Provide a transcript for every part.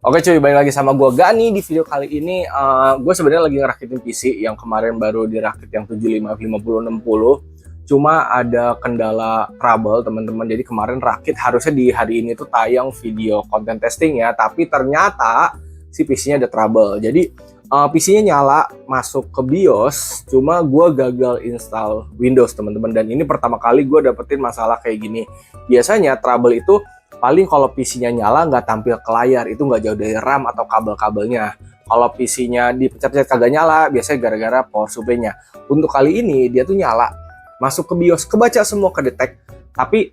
Oke cuy, balik lagi sama gue Gani. Di video kali ini gue sebenarnya lagi ngerakitin PC yang kemarin baru dirakit yang 755060. Cuma ada kendala trouble teman-teman. Jadi kemarin rakit harusnya di hari ini tuh tayang video konten testing ya, tapi ternyata si PC-nya ada trouble. Jadi PC-nya nyala masuk ke BIOS, cuma gue gagal install Windows teman-teman. Dan ini pertama kali gue dapetin masalah kayak gini. Biasanya trouble itu paling kalau PC-nya nyala nggak tampil ke layar, itu nggak jauh dari RAM atau kabel-kabelnya. Kalau PC-nya dipencet-pencet kagak nyala, biasanya gara-gara power supply-nya. Untuk kali ini dia tuh nyala, masuk ke BIOS, kebaca semua, kedetek. Tapi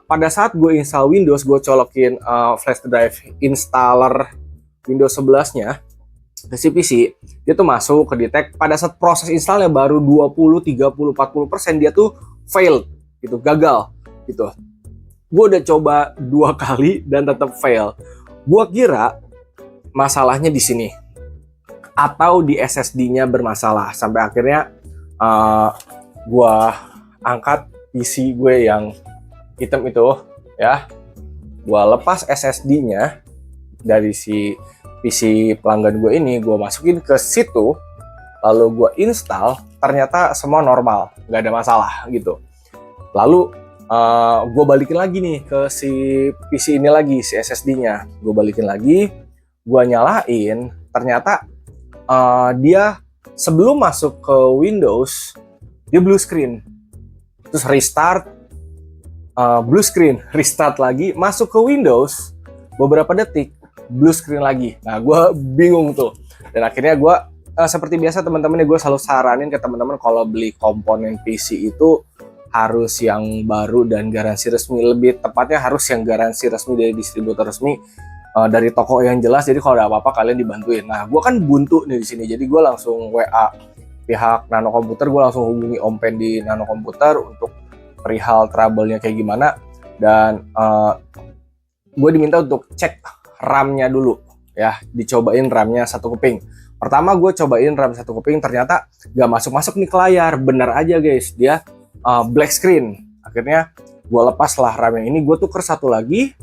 pada saat gue install Windows, gue colokin flash drive installer Windows 11-nya ke si PC, dia tuh masuk ke detect. Pada saat proses installnya baru 20, 30, 40% dia tuh failed gitu, gagal gitu. Gue udah coba 2 kali dan tetap fail. Gue kira masalahnya di sini atau di SSD-nya bermasalah. Sampai akhirnya gue angkat PC gue yang hitam itu ya. Gue lepas SSD-nya dari si PC pelanggan gue ini, gue masukin ke situ, lalu gue install. Ternyata semua normal, nggak ada masalah gitu. Lalu gue balikin lagi nih ke si PC ini lagi, si SSD-nya. Gue balikin lagi, gue nyalain. Ternyata dia sebelum masuk ke Windows, dia blue screen. Terus restart, blue screen, restart lagi, masuk ke Windows, beberapa detik, blue screen lagi. Nah, gue bingung tuh. Dan akhirnya gue, seperti biasa teman-teman, gue selalu saranin ke teman-teman kalau beli komponen PC itu harus yang baru dan garansi resmi. Lebih tepatnya harus yang garansi resmi dari distributor resmi, dari toko yang jelas. Jadi kalau ada apa-apa kalian dibantuin. Nah, gue kan buntu nih di sini. Jadi gue langsung WA pihak Nano Komputer. Gue langsung hubungi Om Pen di Nano Komputer untuk perihal trouble-nya kayak gimana. Dan gue diminta untuk cek RAM-nya dulu ya. Dicobain RAM-nya 1 keping. Pertama gue cobain RAM 1 keping, ternyata gak masuk-masuk nih ke layar. Bener aja guys, dia black screen. Akhirnya gue lepas lah RAM yang ini, gue tuker satu lagi,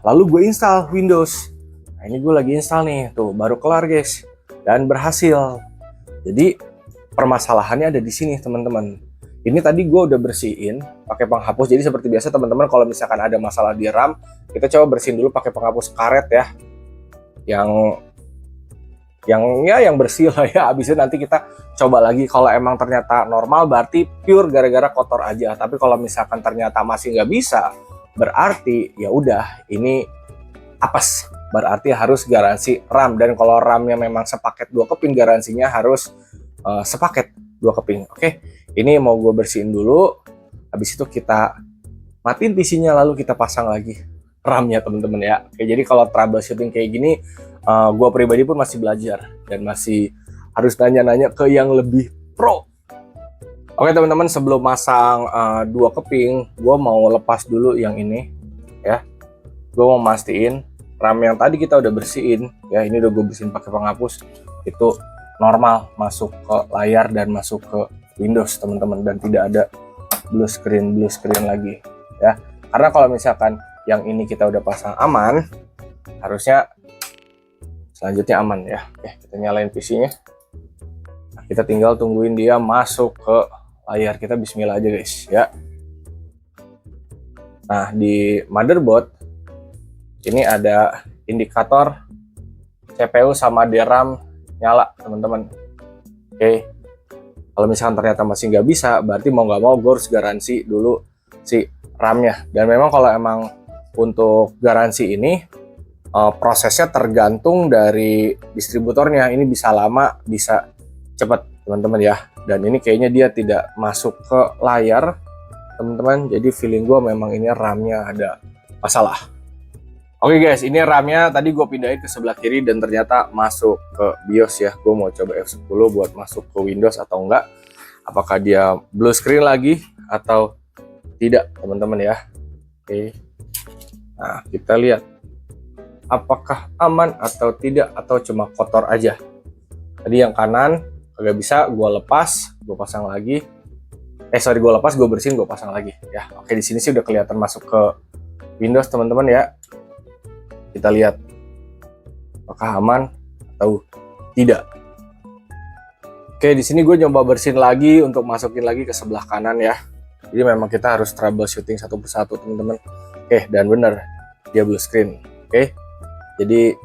lalu gue install Windows. Nah, ini gue lagi install nih, tuh baru kelar guys, dan berhasil. Jadi permasalahannya ada di sini teman-teman. Ini tadi gue udah bersihin pakai penghapus. Jadi seperti biasa teman-teman, kalau misalkan ada masalah di RAM, kita coba bersihin dulu pakai penghapus karet ya, yang bersih lah ya. Habis itu nanti kita coba lagi. Kalau emang ternyata normal, berarti pure gara-gara kotor aja. Tapi kalau misalkan ternyata masih nggak bisa, berarti ya udah ini apes, berarti harus garansi RAM. Dan kalau RAM-nya memang sepaket 2 keping, garansinya harus sepaket 2 keping. Oke, ini mau gue bersihin dulu. Habis itu kita matiin PC-nya, lalu kita pasang lagi RAM-nya teman-teman ya. Oke, jadi kalau troubleshooting kayak gini, gue pribadi pun masih belajar dan masih harus nanya-nanya ke yang lebih pro. Oke teman-teman, sebelum masang 2 keping, gue mau lepas dulu yang ini ya. Gue mau mastiin RAM yang tadi kita udah bersihin ya, ini udah gue bersihin pakai penghapus, itu normal masuk ke layar dan masuk ke Windows teman-teman, dan tidak ada blue screen lagi ya. Karena kalau misalkan yang ini kita udah pasang aman, harusnya selanjutnya aman ya. Oke, kita nyalain PC-nya. Nah, kita tinggal tungguin dia masuk ke layar. Kita bismillah aja guys ya. Nah, di motherboard ini ada indikator CPU sama DRAM nyala teman-teman. Oke, kalau misalkan ternyata masih nggak bisa, berarti mau nggak mau gue harus garansi dulu si RAM-nya. Dan memang kalau emang untuk garansi ini prosesnya tergantung dari distributornya. Ini bisa lama, bisa cepat teman-teman ya. Dan ini kayaknya dia tidak masuk ke layar teman-teman. Jadi feeling gue memang ini RAM-nya ada masalah. Oke guys, ini RAM-nya tadi gue pindahin ke sebelah kiri dan ternyata masuk ke BIOS ya. Gue mau coba F10 buat masuk ke Windows atau enggak. Apakah dia blue screen lagi atau tidak teman-teman ya. Oke. Nah, kita lihat apakah aman atau tidak, atau cuma kotor aja. Tadi yang kanan agak bisa gue lepas, gue pasang lagi. Gue lepas, gue bersihin, gue pasang lagi ya. Oke, di sini sih udah kelihatan masuk ke Windows teman-teman ya. Kita lihat apakah aman atau tidak. Oke, di sini gue nyoba bersihin lagi untuk masukin lagi ke sebelah kanan ya. Jadi memang kita harus troubleshooting satu persatu teman-teman. Oke, dan benar dia blue screen. Oke, jadi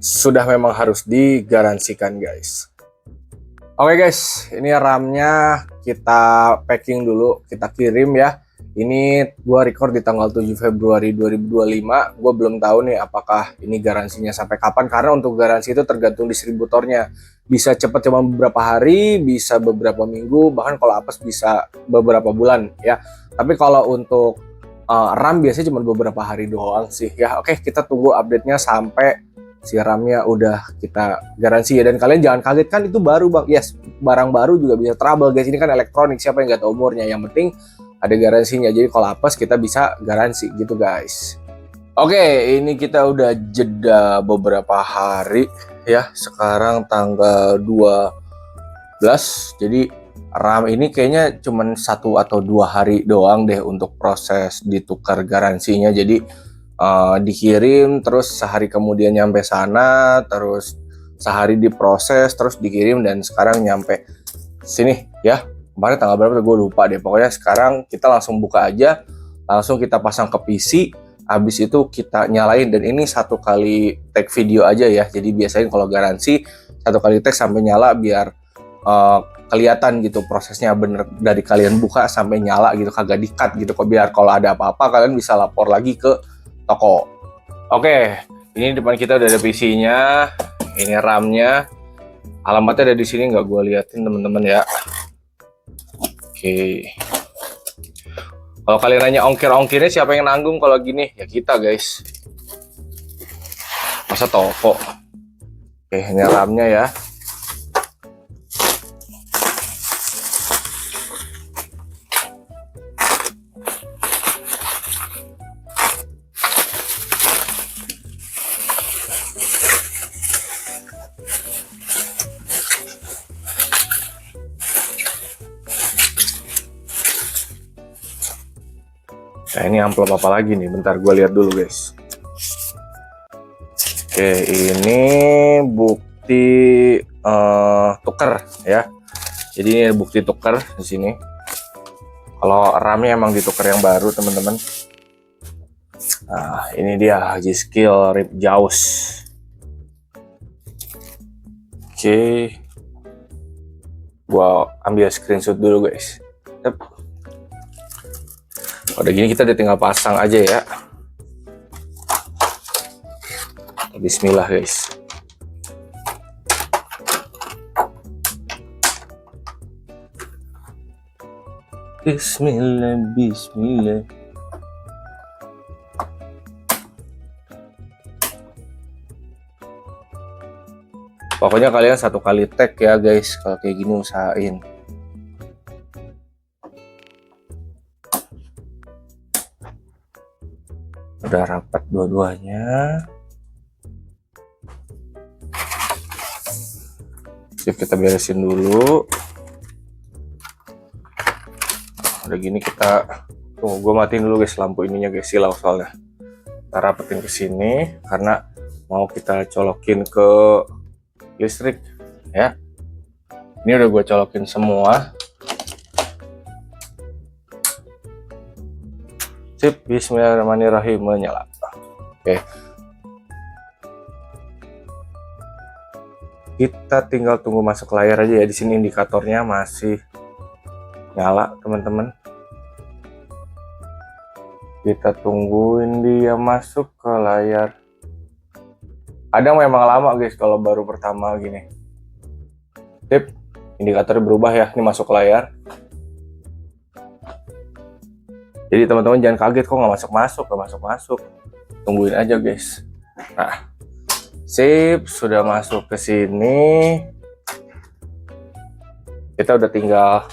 sudah memang harus digaransikan guys. Oke guys, ini RAM-nya kita packing dulu, kita kirim ya. Ini gua record di tanggal 7 Februari 2025. Gua belum tahu nih apakah ini garansinya sampai kapan, karena untuk garansi itu tergantung distributornya. Bisa cepat cuma beberapa hari, bisa beberapa minggu, bahkan kalau apes bisa beberapa bulan ya. Tapi kalau untuk RAM biasanya cuma beberapa hari doang sih ya. Oke, kita tunggu update-nya sampai si RAM-nya udah kita garansi ya. Dan kalian jangan kaget, kan itu baru bang. Yes, barang baru juga bisa trouble guys. Ini kan elektronik, siapa yang nggak tahu umurnya. Yang penting ada garansinya. Jadi kalau apes kita bisa garansi gitu guys. Oke, ini kita udah jeda beberapa hari ya. Sekarang tanggal 12. Jadi RAM ini kayaknya cuma 1 atau 2 hari doang deh untuk proses ditukar garansinya. Jadi dikirim, terus sehari kemudian nyampe sana, terus sehari diproses, terus dikirim, dan sekarang nyampe sini ya. Kemarin tanggal berapa gue lupa deh. Pokoknya sekarang kita langsung buka aja, langsung kita pasang ke PC, habis itu kita nyalain. Dan ini 1 kali take video aja ya. Jadi biasain kalau garansi 1 kali take sampai nyala biar kelihatan gitu prosesnya bener dari kalian buka sampai nyala gitu, kagak di-cut gitu kok, biar kalau ada apa-apa kalian bisa lapor lagi ke toko. Oke, ini depan kita udah ada PC-nya, ini RAM-nya, alamatnya ada di sini, nggak gue liatin teman-teman ya. Oke, kalau kalian nanya ongkir-ongkirnya siapa yang nanggung kalau gini, ya kita guys, masa toko. Oke, ini RAM-nya ya. Nah, ini amplop apa lagi nih? Bentar gue lihat dulu guys. Oke, ini bukti tuker ya. Jadi ini bukti tuker di sini. Kalau RAM-nya emang ditukar yang baru teman-teman. Nah, ini dia G-Skill RIP JAWS. Oke, gua ambil screenshot dulu guys. Yep. Udah gini kita udah tinggal pasang aja ya. Bismillah guys. Bismillah, bismillah. Pokoknya kalian 1 kali tag ya guys, kalau kayak gini usahain. Udah rapat dua-duanya. Sip, kita beresin dulu. Udah gini kita tunggu, gue matiin dulu guys lampu ininya guys, silau soalnya. Kita rapetin ke sini karena mau kita colokin ke listrik ya. Ini udah gue colokin semua. Sip, bismillahirrahmanirrahim, menyala. Oke. Kita tinggal tunggu masuk layar aja ya. Di sini indikatornya masih nyala, teman-teman. Kita tungguin dia masuk ke layar. Kadang memang lama guys kalau baru pertama gini. Sip, indikatornya berubah ya. Ini masuk ke layar. Jadi teman-teman jangan kaget kok nggak masuk. Tungguin aja guys. Nah, sip, sudah masuk ke sini. Kita udah tinggal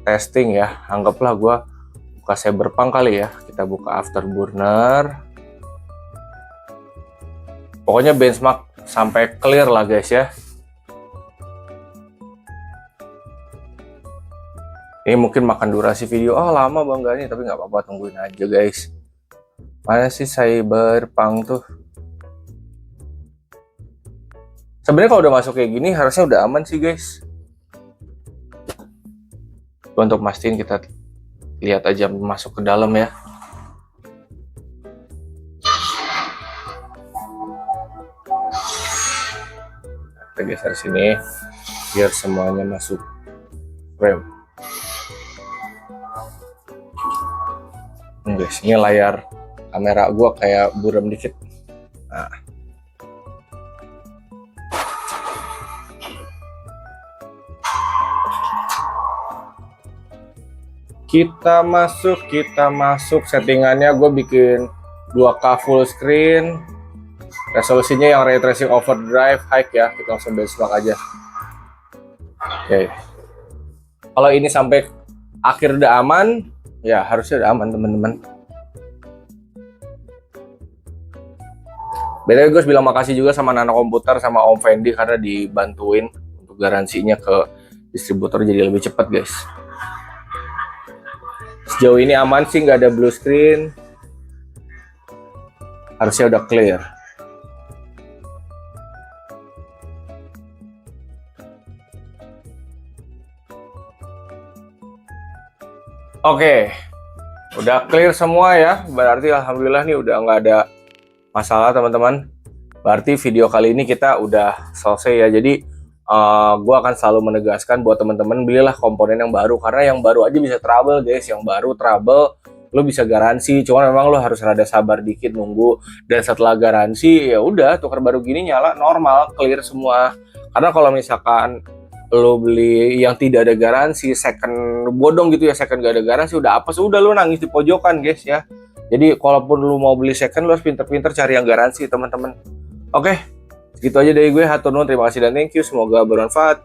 testing ya. Anggaplah gua buka Cyberpunk kali ya. Kita buka Afterburner. Pokoknya benchmark sampai clear lah guys ya. Ini mungkin makan durasi video, lama bang gak nih, tapi nggak apa-apa, tungguin aja guys. Mana sih Cyberpunk tuh? Sebenarnya kalau udah masuk kayak gini harusnya udah aman sih guys. Untuk mastiin kita lihat aja masuk ke dalam ya. Kita geser sini biar semuanya masuk frame. Guys, ini layar kamera gua kayak buram dikit. Nah. Kita masuk settingannya gue bikin 2K full screen, resolusinya yang ray tracing overdrive high ya, kita langsung benchmark aja. Oke. Kalau ini sampai akhir udah aman, ya harusnya udah aman teman-teman. Btw gue bilang makasih juga sama Nano Komputer sama Om Fendi karena dibantuin untuk garansinya ke distributor jadi lebih cepat guys. Sejauh ini aman sih, nggak ada blue screen, harusnya udah clear. Oke, udah clear semua ya, berarti alhamdulillah nih udah nggak ada masalah teman-teman. Berarti video kali ini kita udah selesai ya. Jadi gue akan selalu menegaskan buat teman-teman, belilah komponen yang baru, karena yang baru aja bisa trouble guys. Yang baru trouble lo bisa garansi, cuman memang lo harus rada sabar dikit nunggu, dan setelah garansi ya udah tukar baru gini nyala normal clear semua. Karena kalau misalkan lo beli yang tidak ada garansi, second bodong gitu ya, second gak ada garansi, udah apa sudah lo nangis di pojokan guys ya. Jadi kalaupun lo mau beli second, lo harus pinter-pinter cari yang garansi teman-teman. Oke, gitu aja dari gue. Hatur nuhun, terima kasih dan thank you, semoga bermanfaat.